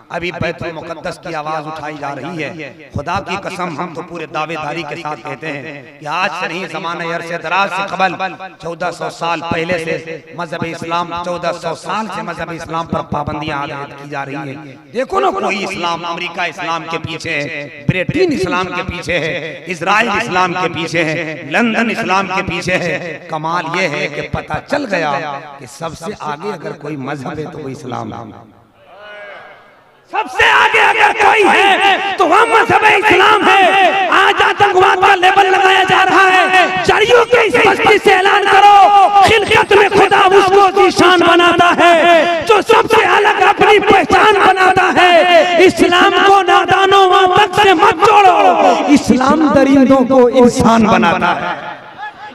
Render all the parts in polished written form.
अभी बैतुल मुक़द्दस की आवाज उठाई जा रही है। खुदा की कसम हम तो पूरे दावेदारी के साथ कहते हैं कि आज से नहीं, ज़माने अरसे दराज से कबल 1400 साल पहले से मजहब इस्लाम 1400 साल से मजहब इस्लाम पर पाबंदियां आयद की जा रही है। देखो ना, कोई इस्लाम अमेरिका इस्लाम के पीछे है, ब्रिटेन इस्लाम के पीछे है, इजराइल इस्लाम के पीछे है, लंदन इस्लाम के पीछे है। कमाल ये है कि पता चल गया कि सबसे आगे अगर कोई मजहब है तो वो इस्लाम है। सबसे आगे अगर कोई है तो वह मजहब इस्लाम है। आज आतंकवाद का लेबल लगाया जा रहा है। जरियों के इस बस्ती से ऐलान करो, खिलकत में खुदा उसको निशान बनाता है जो सबसे अलग अपनी पहचान बनाता है। इस्लाम को नादानों तक से मत जोड़ो, इस्लाम दरिंदों को इंसान बनाता है।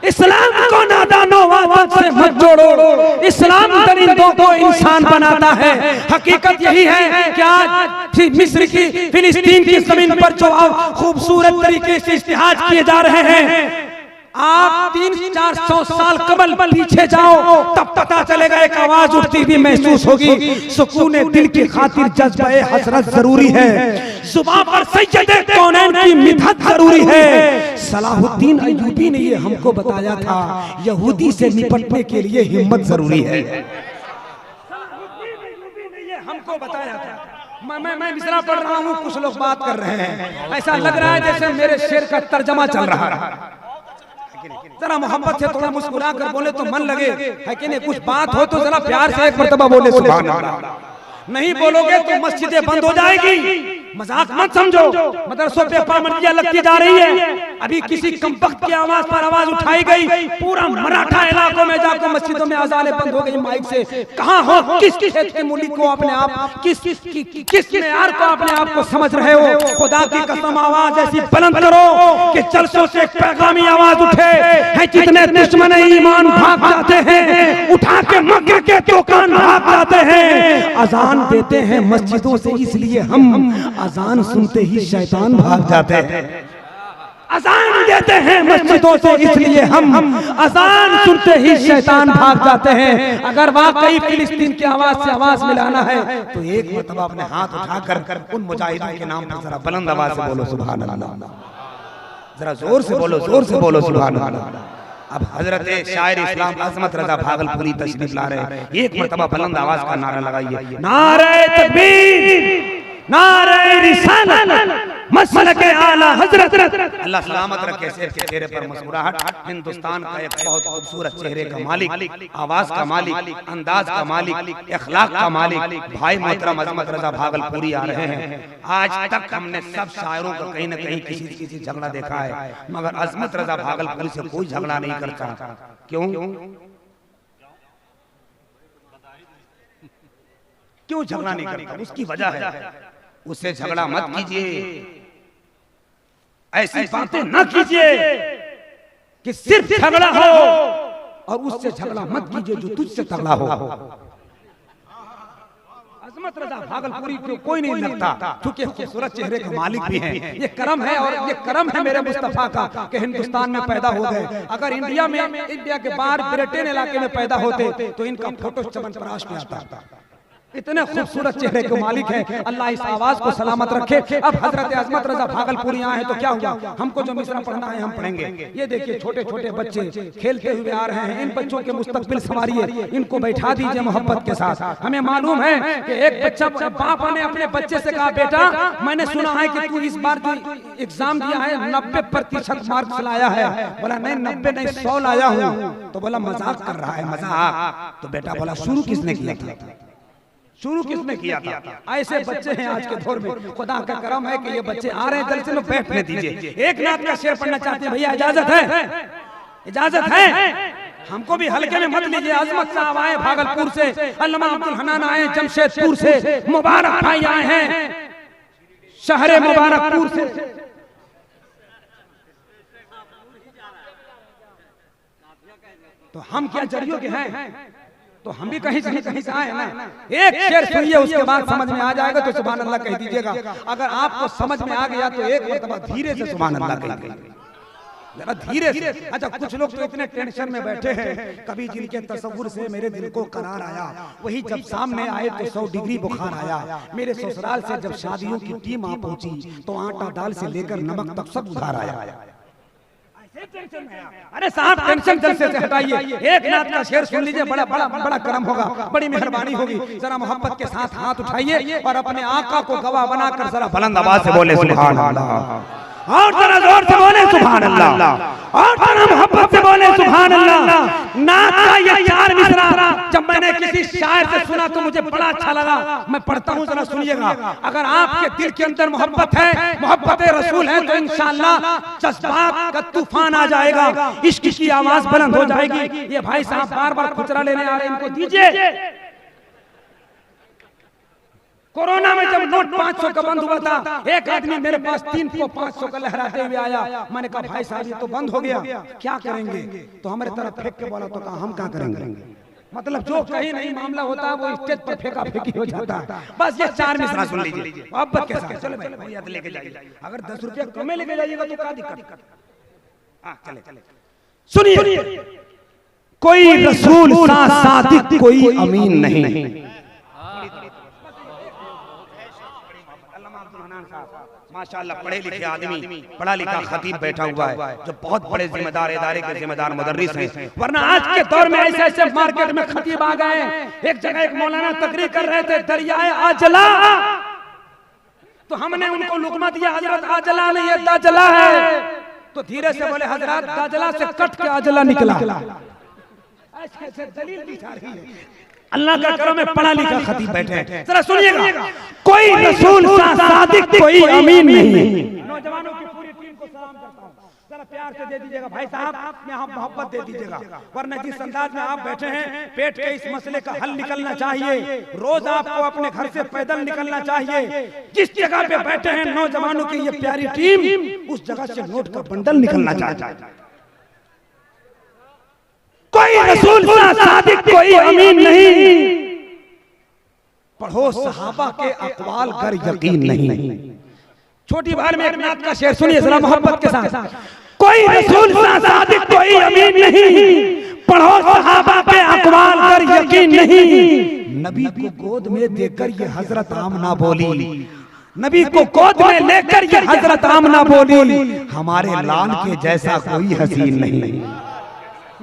इस्लाम को नादानों से मत जोड़ो, इस्लाम दरिंदों को इंसान बनाता है। हकीकत यही है कि आज मिस्र की, फिलिस्तीन की जमीन पर जो खूबसूरत तरीके से इस्तिहाज किए जा रहे हैं, आप 300-400 साल कबल पीछे जाओ तब पता चलेगा, एक आवाज उठती हुई महसूस होगी। सुकून दिल की खातिर जज्बे हसरत जरूरी है, जुबान पर सैयदे कौनैन की मिदहत जरूरी है। सलाहुद्दीन अय्यूबी ने ये हमको बताया था, यहूदी से निपटने के लिए हिम्मत जरूरी है। हमको बताया था। मैं मिसरा पढ़ रहा हूँ, कुछ लोग बात कर रहे हैं, ऐसा लग रहा है जैसे मेरे शेर का तर्जमा चल रहा है। जरा मोहब्बत से थोड़ा मुस्कुरा कर बोले तो मन लगे, है कि नहीं? कुछ बात हो तो जरा प्यार से एक मर्तबा बोले सुभान अल्लाह। नहीं बोलोगे तो मस्जिदें बंद हो जाएगी। मजाक मत समझो, मदरसों पे पाबंदियां लगती जा रही है। अभी किसी कमबख्त की आवाज पर आवाज उठाई गई, पूरा मराठा इलाकों में जाकर मस्जिदों में अजानें बंद हो गई माइक से। कहाँ हो, किस खेत की मूली को अपने आप, किस मेयार को अपने आप को समझ रहे हो? खुदा की कसम आवाज ऐसी बुलंद करो कि जलसों से एक पैगामी आवाज उठे है। जितने दुश्मन ईमान भाग जाते हैं, उठा के मक्के के दुकान भाग जाते हैं। अजान देते हैं मस्जिदों से, इसलिए हम अजान सुनते ही शैतान भाग जाते हैं। अजान देते हैं मस्जिदों से, इसलिए हम अजान सुनते ही शैतान भाग जाते हैं। अगर वाकई फिलिस्तीन की आवाज से आवाज मिलाना है तो एक मरतबा अपने हाथ उठाकर उन मुजाहिदों के नाम पर जरा बुलंद आवाज से बोलो सुभान अल्लाह। जरा जोर से बोलो, जोर से बोलो सुभान अल्लाह। अब हजरत शायर इस्लाम अजमत रजा भागलपुरी तशरीफ ला रहे हैं। एक मरतबा बुलंद आवाज का नारा लगाइए, नारे तकबीर, नारे रिसालत, मसलके आला हजरत। अल्लाह सलामत रखे शेर के चेहरे पर मुस्कुराहट। हिंदुस्तान का एक बहुत खूबसूरत चेहरे का मालिक, आवाज का मालिक, अंदाज का मालिक, अखलाक का मालिक भाई मोहतरम अजमत रजा भागलपुरी आ रहे हैं। आज तक हमने सब शायरों का कहीं न कहीं किसी झगड़ा देखा है, मगर अजमत रजा भागलपुरी से कोई झगड़ा नहीं करता। क्यों? क्यों झगड़ा नहीं करता? उसकी वजह है, उससे झगड़ा मत कीजिए, ऐसी बातें न कीजिए कि सिर्फ झगड़ा हो, और उससे झगड़ा मत कीजिए जो तुझसे तगड़ा हो। अजमत रजा भागलपुरी को कोई नहीं लगता, क्योंकि खूबसूरत चेहरे के मालिक भी हैं। ये करम है, और ये करम है मेरे मुस्तफा का कि हिंदुस्तान में पैदा हो गए। अगर इंडिया के बाहर ब्रिटेन इलाके में पैदा होते तो इनका फोटो चमनप्राश में आता। इतने खूबसूरत चेहरे के मालिक हैं। अल्लाह इस आवाज को सलामत रखे। अब हजरत अजमत रजा भागलपुरी आए हैं तो क्या हुआ, हमको जो मिसरा पढ़ना है हम पढ़ेंगे। ये देखिए छोटे छोटे बच्चे खेलते हुए आ रहे हैं, इन बच्चों के मुस्तकबिल संवारिए, इनको बैठा दीजिए मोहब्बत के साथ। हमें मालूम है कि एक बच्चा, बाप ने अपने बच्चे से कहा, बेटा मैंने सुना है कि तू इस बार जो एग्जाम दिया है 90% मार्क्स लाया है। बोला नहीं 90 नहीं 100 लाया हूँ। तो बोला मजाक कर रहा है, मजाक। तो बेटा बोला शुरू किसने किया था? शुरू किसने किया था? ऐसे बच्चे हैं आज के दौर में। खुदा का करम है कि ये बच्चे आ रहे हैं, जल्दी से बैठने दीजिए। एक नात का शेर पढ़ना चाहते हैं भैया, इजाजत है? इजाजत है? हमको भी हल्के में मत लीजिए। अजमत साहब आए भागलपुर से, अल्लामा अब्दुल हन्नान आए जमशेदपुर से, मुबारक भाई आए हैं शहरे मुबारकपुर से। तो हम क्या जरियों के हैं? तो हम भी कहीं से आए हैं ना। एक शेर सुनिए, उसके बाद समझ में आ जाएगा तो सुभान अल्लाह कह दीजिएगा। अगर आपको समझ में आ गया तो एक मरतबा धीरे से सुभान अल्लाह कह दीजिएगा। जरा धीरे से। अच्छा, कुछ लोग तो इतने टेंशन में बैठे हैं, कभी जिनके तसव्वुर से मेरे दिल को करार आया, वही जब सामने आए तो 100 डिग्री बुखार आया। मेरे ससुराल से जब शादियों की टीम आ पहुंची तो आटा दाल से लेकर नमक तक सब उधार आया। अरे साहब, टेंशन जलसे से हटाइए, एक नाथ का शेर सुन लीजिए, बड़ा बड़ा बड़ा करम होगा, बड़ी मेहरबानी होगी। जरा मोहब्बत के साथ हाथ उठाइए और अपने आका को गवाह बनाकर जरा बुलंद आवाज से बोले सुभान अल्लाह, और जरा जोर से बोले सुभान अल्लाह, और जरा मोहब्बत से बोले सुभान अल्लाह। नाथ का ये 4 मिसरा जब मैंने किसी शायर से सुना तो मुझे बड़ा अच्छा लगा, मैं पढ़ता हूँ, जरा सुनिएगा। अगर आपके दिल के अंदर मोहब्बत है, मोहब्बत रसूल है, तो इंशाअल्लाह जज्बात का तूफान आ जाएगा, इश्क की आवाज बुलंद हो जाएगी। ये भाई साहब बार बार खुचरा लेने आ रहे हैं, इनको दीजिए। कोरोना में जब नोट 500 का बंद हुआ था, एक आदमी मेरे पास 3 को 500 का लहराते हुए आया। मैंने कहा भाई साहब ये तो बंद हो गया, क्या करेंगे? तो हमारे तरफ फेंक के बोला, तो कहा हम क्या करेंगे? मतलब जो कहीं नहीं मामला होता है वो स्टेज पर फेंका फेंकी हो जाता है। बस ये 4 मिसरा सुन लीजिए मोहब्बत के साथ। चलो भाई याद लेके जाइए, अगर 10 रुपया कम लेके जाइएगा तो क्या दिक्कत? हाँ चले सुनिए, कोई रसूल सादिक कोई अमीन नहीं। माशाअल्लाह पढ़े लिखे आदमी, पढ़ा लिखा खतीब बैठा हुआ है जो बहुत बड़े जिम्मेदार इदारे के जिम्मेदार मुदर्रिस हैं। वरना आज के दौर में ऐसे ऐसे मार्केट में खतीब आ गए हैं। एक जगह एक मौलाना तकरीर कर रहे थे, दरियाए आजला, तो हमने उनको लुकमा दिया, हजरत आजला नहीं है दाजला है। तो धीरे से बोले हजरत दाजला से कट के आजला निकला। ऐसे ऐसे दलील दिखा रही है। अल्लाह का करम में पढ़ा लिखा खतीब बैठे हैं, जरा सुनिएगा। कोई रसूल सादिक कोई अमीन नहीं। नौजवानों की पूरी टीम को सलाम करता हूं, जरा प्यार से दे दीजिएगा भाई साहब, यहाँ मोहब्बत दे दीजिएगा। वरना जिस अंदाज में आप बैठे हैं, पेट के इस मसले का हल निकलना चाहिए। रोज आपको अपने घर से पैदल निकलना चाहिए। जिस जगह पे बैठे हैं नौजवानों की ये प्यारी टीम, उस जगह से नोट का बंडल निकलना चाहिए। कोई रसूल सादिक कोई अमीन नहीं। पढ़ो सहाबा के अक़वाल कर यकीन नहीं। छोटी बार में एक नात का शेर सुनिए जरा मोहब्बत के साथ। कोई रसूल सादिक कोई अमीन नहीं, पढ़ो सहाबा के अक़वाल कर यकीन नहीं। नबी को गोद में देकर ये हजरत आमना बोली, नबी को गोद में लेकर ये हजरत आमना बोली, हमारे लाल के जैसा कोई हसीन नहीं।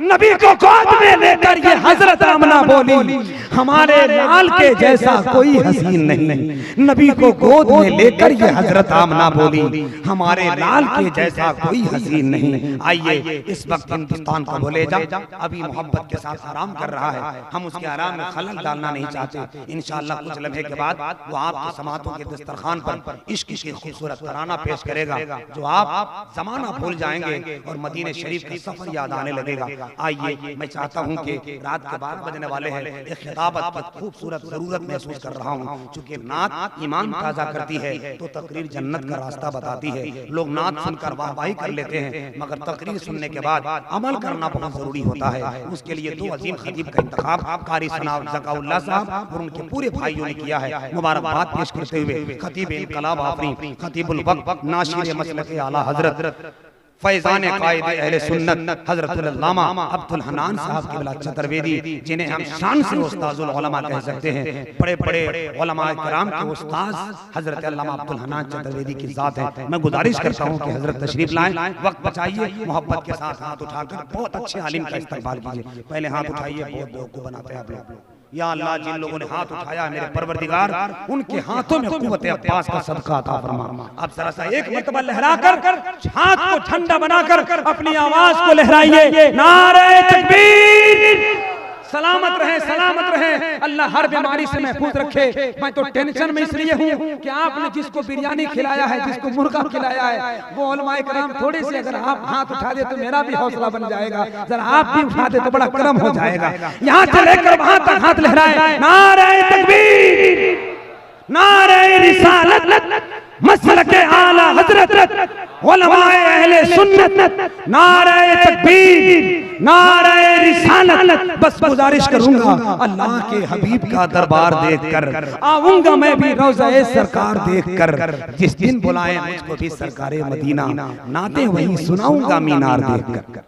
नबी को गोद में लेकर ये हजरत आमना बोली, हमारे लाल के जैसा कोई हसीन नहीं। नबी को गोद में लेकर ये हजरत आमना बोली, हमारे लाल के जैसा कोई हसीन नहीं। आइए इस वक्त हिंदुस्तान को भूले जा, अभी मोहब्बत के साथ आराम कर रहा है, हम उसके आराम में खलल डालना नहीं चाहते। इंशाअल्लाह कुछ लम्हे के बाद वो आपके समातों के दस्तरखान पर इश्क की खूबसूरत तराना पेश करेगा, जो आप जमाना भूल जाएंगे और मदीने शरीफ का सफर याद आने लगेगा। आइए मैं चाहता हूं कि रात के 12 बजने वाले हैं, एक खिताबत की खूबसूरत जरूरत महसूस कर रहा हूं। चूंकि नात ईमान ताजा करती है तो तकरीर जन्नत का रास्ता बताती है। लोग नात सुनकर वाहवाही कर लेते हैं, मगर तकरीर सुनने के बाद अमल करना बहुत जरूरी होता है। उसके लिए 2 अजीम खतीब का इंतखाब कारी सनाब ज़काउल्लाह साहब और उनके पूरे भाइयों ने किया है। मुबारकबाद पेश करते हुए खतीब इनकलाब आफरीन, खतीबुल वक्त, नाशिर मसलक आला हजरत फैजान कायद अहले सुन्नत हजरत अल्लामा अब्दुल हन्नान साहब क़िबला चतुर्वेदी, जिन्हें हम शान से उस्ताजुल उलमा कह सकते हैं। बड़े बड़े उलमा किराम के उस्ताद हजरत अल्लामा अब्दुल हन्नान चतुर्वेदी की ज़ात है। मैं गुजारिश करता हूं कि हजरत तशरीफ लाएं, वक्त बचाइए, मोहब्बत के साथ हाथ उठाकर बहुत अच्छे आलिम का इस्तकबाल कीजिए। पहले हाथ उठाइए, बहुत बेवकूफ़ बनाते हैं आप लोग। या अल्लाह, जिन लोगों ने हाथ उठाया मेरे परवरदिगार, उनके हाथों में कुव्वत अब्बास का सदका अता फरमा। अब जरा सा एक मर्तबा लहराकर हाथ को ठंडा बनाकर अपनी आवाज को लहराइए, नारे तकबीर। सलामत रहे, सलामत रहे, अल्लाह हर बीमारी से महफूज रखे। मैं तो टेंशन में इसलिए हूँ कि आपने जिसको बिरयानी खिलाया है, जिसको मुर्गा खिलाया है, वो उलमाए कराम थोड़ी सी अगर आप हाथ उठा दे तो मेरा भी हौसला बन जाएगा। जरा आप भी उठा दे तो बड़ा करम हो जाएगा। यहाँ से लेकर वहां तक हाथ लहराए, नारे तकबीर, नारे रिसालत, मसलक आला हजरत, उलमाए अहले सुन्नत, नारे तकबीर, नारे रिसालत, लानत, बस गुजारिश करूंगा अल्लाह के हबीब का दरबार देखकर आऊंगा मैं भी रोज़ा-ए सरकार देखकर। जिस दिन बुलाए मुझको भी सरकारे मदीना, नाते वहीं सुनाऊंगा मीनार देखकर।